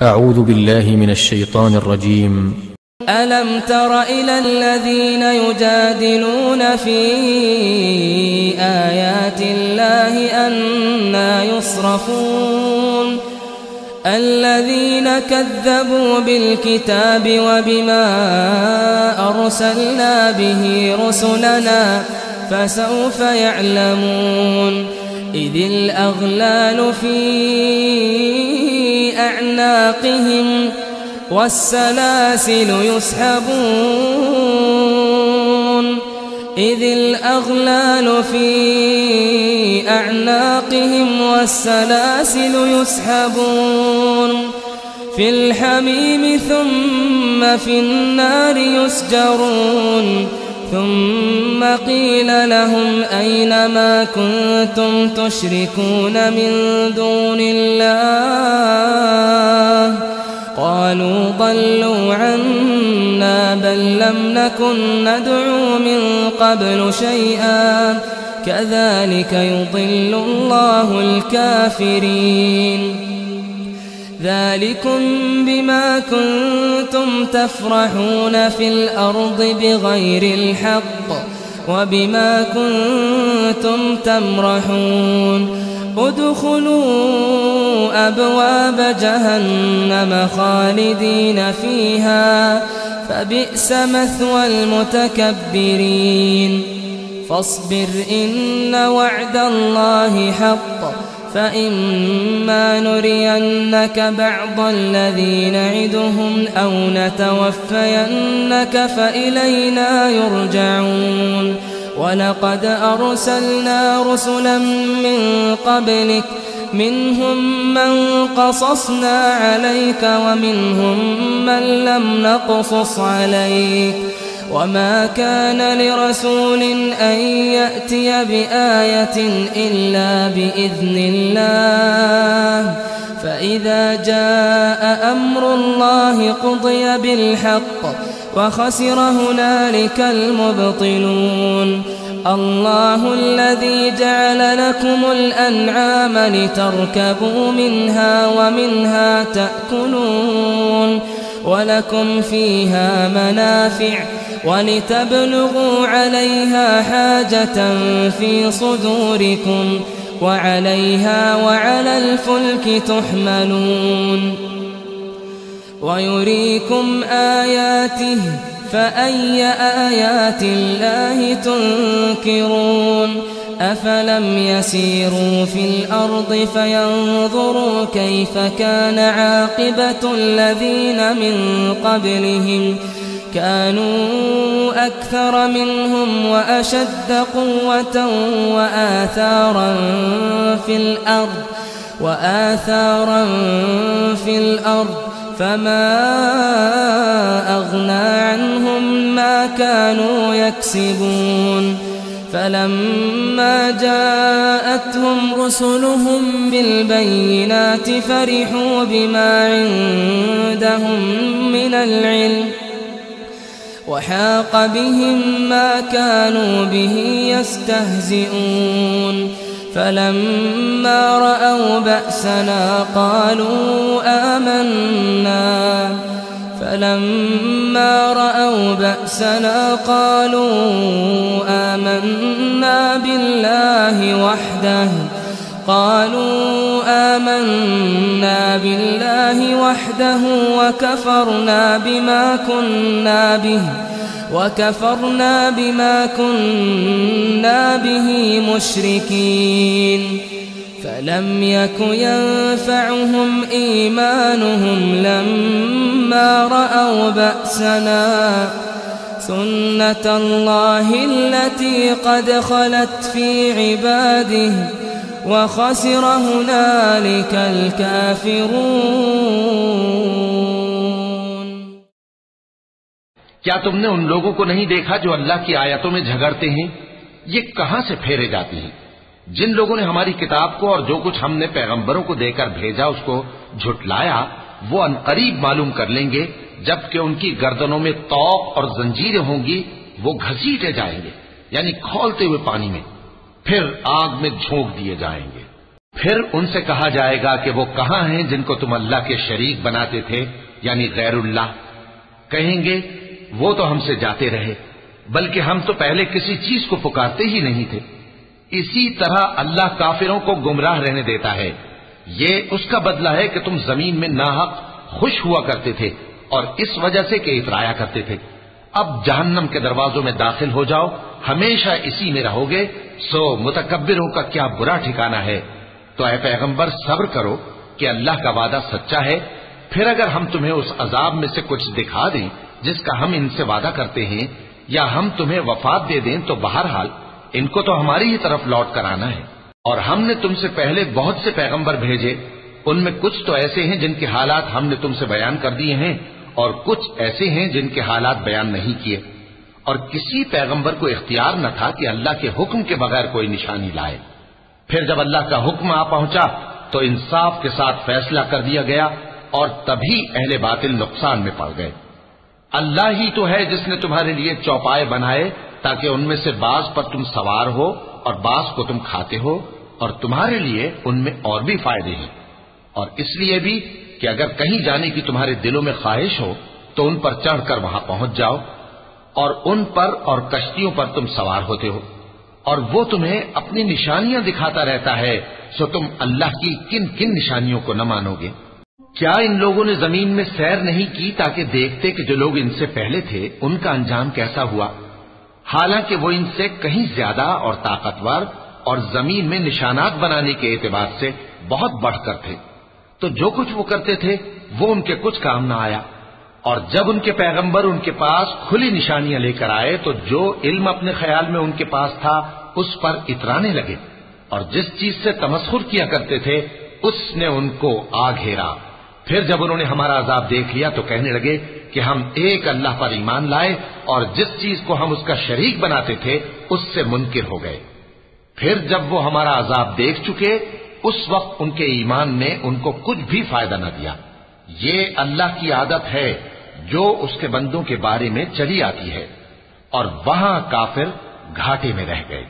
أعوذ بالله من الشيطان الرجيم. ألم تر إلى الذين يجادلون في آيات الله أنى يصرفون الذين كذبوا بالكتاب وبما أرسلنا به رسلنا فسوف يعلمون إذ الأغلال في أعناقهم والسلاسل يسحبون إذ الأغلال في أعناقهم والسلاسل يسحبون في الحميم ثم في النار يسجرون ثم قيل لهم أين ما كنتم تشركون من دون الله قالوا ضلوا عنا بل لم نكن ندعو من قبل شيئا كذلك يضل الله الكافرين ذلكم بما كنتم تفرحون في الأرض بغير الحق وبما كنتم تمرحون ادخلوا أبواب جهنم خالدين فيها فبئس مثوى المتكبرين فاصبر إن وعد الله حق فإما نرينك بعض الذي نعدهم أو نتوفينك فإلينا يرجعون ولقد أرسلنا رسلا من قبلك منهم من قصصنا عليك ومنهم من لم نقصص عليك وما كان لرسول أن يأتي بآية إلا بإذن الله فإذا جاء أمر الله قضي بالحق وخسر هنالك المبطلون الله الذي جعل لكم الأنعام لتركبوا منها ومنها تأكلون ولكم فيها منافع ولتبلغوا عليها حاجة في صدوركم وعليها وعلى الفلك تحملون ويريكم آياته فأي آيات الله تنكرون أفلم يسيروا في الأرض فينظروا كيف كان عاقبة الذين من قبلهم كانوا أكثر منهم وأشد قوة وآثارا في الأرض فما أغنى عنهم ما كانوا يكسبون فلما جاءتهم رسلهم بالبينات فرحوا بما عندهم من العلم وحاق بهم ما كانوا به يستهزئون فلما رأوا بأسنا قالوا آمنا بالله وحده وكفرنا بما كنا به مشركين فلم يك ينفعهم إيمانهم لما رأوا بأسنا سنة الله التي قد خلت في عباده وخسر هنالك الكافرون क्या तुमने उन लोगों को नहीं देखा जो अल्लाह की आयतों में झगड़ते हैं? ये कहां से फेरे जाते हैं? जिन लोगों ने हमारी किताब को और जो कुछ हमने पैगंबरों को देकर भेजा उसको झुटलाया, वो अनकरीब मालूम कर लेंगे जबकि उनकी गर्दनों में तौक और जंजीरें होंगी, वो घसीटे जाएंगे यानी खौलते हुए पानी में, फिर आग में झोंक दिए जाएंगे। پھر ان سے کہا جائے گا کہ وہ کہاں ہیں جن کو تم اللہ کے شریک بناتے تھے، یعنی غیر اللہ؟ کہیں گے وہ تو ہم سے جاتے رہے، بلکہ ہم تو پہلے کسی چیز کو پکارتے ہی نہیں تھے۔ اسی طرح اللہ کافروں کو گمراہ رہنے دیتا ہے، یہ اس کا بدلہ ہے کہ تم زمین میں ناحق خوش ہوا کرتے تھے اور اس وجہ سے کہ اترایا کرتے تھے۔ اب جہنم کے دروازوں میں داخل ہو جاؤ، ہمیشہ اسی میں رہو گے، سو متکبروں کا کیا برا ٹھکانہ ہے۔ تو اے پیغمبر صبر کرو کہ اللہ کا وعدہ سچا ہے، پھر اگر ہم تمہیں اس عذاب میں سے کچھ دکھا دیں جس کا ہم ان سے وعدہ کرتے ہیں، یا ہم تمہیں وفات دے دیں، تو بہرحال ان کو تو ہماری ہی طرف لوٹ کر آنا ہے۔ اور ہم نے تم سے پہلے بہت سے پیغمبر بھیجے، ان میں کچھ تو ایسے ہیں جن کے حالات ہم نے تم سے بیان کر دیے ہیں، اور کچھ ایسے ہیں جن کے حالات بیان نہیں کیے۔ اور کسی پیغمبر کو اختیار نہ تھا کہ اللہ کے حکم کے بغیر کوئی نشانی لائے۔ پھر جب اللہ کا حکم آ پہنچا تو انصاف کے ساتھ فیصلہ کر دیا گیا، اور تبھی اہل باطل نقصان میں پڑ گئے۔ اللہ ہی تو ہے جس نے تمہارے لیے چوپائے بنائے تاکہ ان میں سے بعض پر تم سوار ہو اور بعض کو تم کھاتے ہو، اور تمہارے لیے ان میں اور بھی فائدے ہیں، اور اس لیے بھی کہ اگر کہیں جانے کی تمہارے دلوں میں خواہش ہو تو ان پر چڑھ کر وہاں پہنچ جاؤ، اور ان پر اور کشتیوں پر تم سوار ہوتے ہو، اور وہ تمہیں اپنی نشانیاں دکھاتا رہتا ہے، سو تم اللہ کی کن کن نشانیوں کو نہ مانو گے؟ کیا ان لوگوں نے زمین میں سیر نہیں کی تاکہ دیکھتے کہ جو لوگ ان سے پہلے تھے ان کا انجام کیسا ہوا؟ حالانکہ وہ ان سے کہیں زیادہ اور طاقتور اور زمین میں نشانات بنانے کے اعتبار سے بہت بڑھ کر تھے، تو جو کچھ وہ کرتے تھے وہ ان کے کچھ کام نہ آیا۔ اور جب ان کے پیغمبر ان کے پاس کھلی نشانیاں لے کر آئے تو جو علم اپنے خیال میں ان کے پاس تھا اس پر اترانے لگے، اور جس چیز سے تمسخر کیا کرتے تھے اس نے ان کو آ گھیرا۔ پھر جب انہوں نے ہمارا عذاب دیکھ لیا تو کہنے لگے کہ ہم ایک اللہ پر ایمان لائے، اور جس چیز کو ہم اس کا شریک بناتے تھے اس سے منکر ہو گئے۔ پھر جب وہ ہمارا عذاب دیکھ چکے اس وقت ان کے ایمان نے ان کو کچھ بھی فائدہ نہ دیا۔ یہ اللہ کی عادت ہے جو اس کے بندوں کے بارے میں چلی آتی ہے، اور وہاں کافر گھاٹے میں رہ گئے۔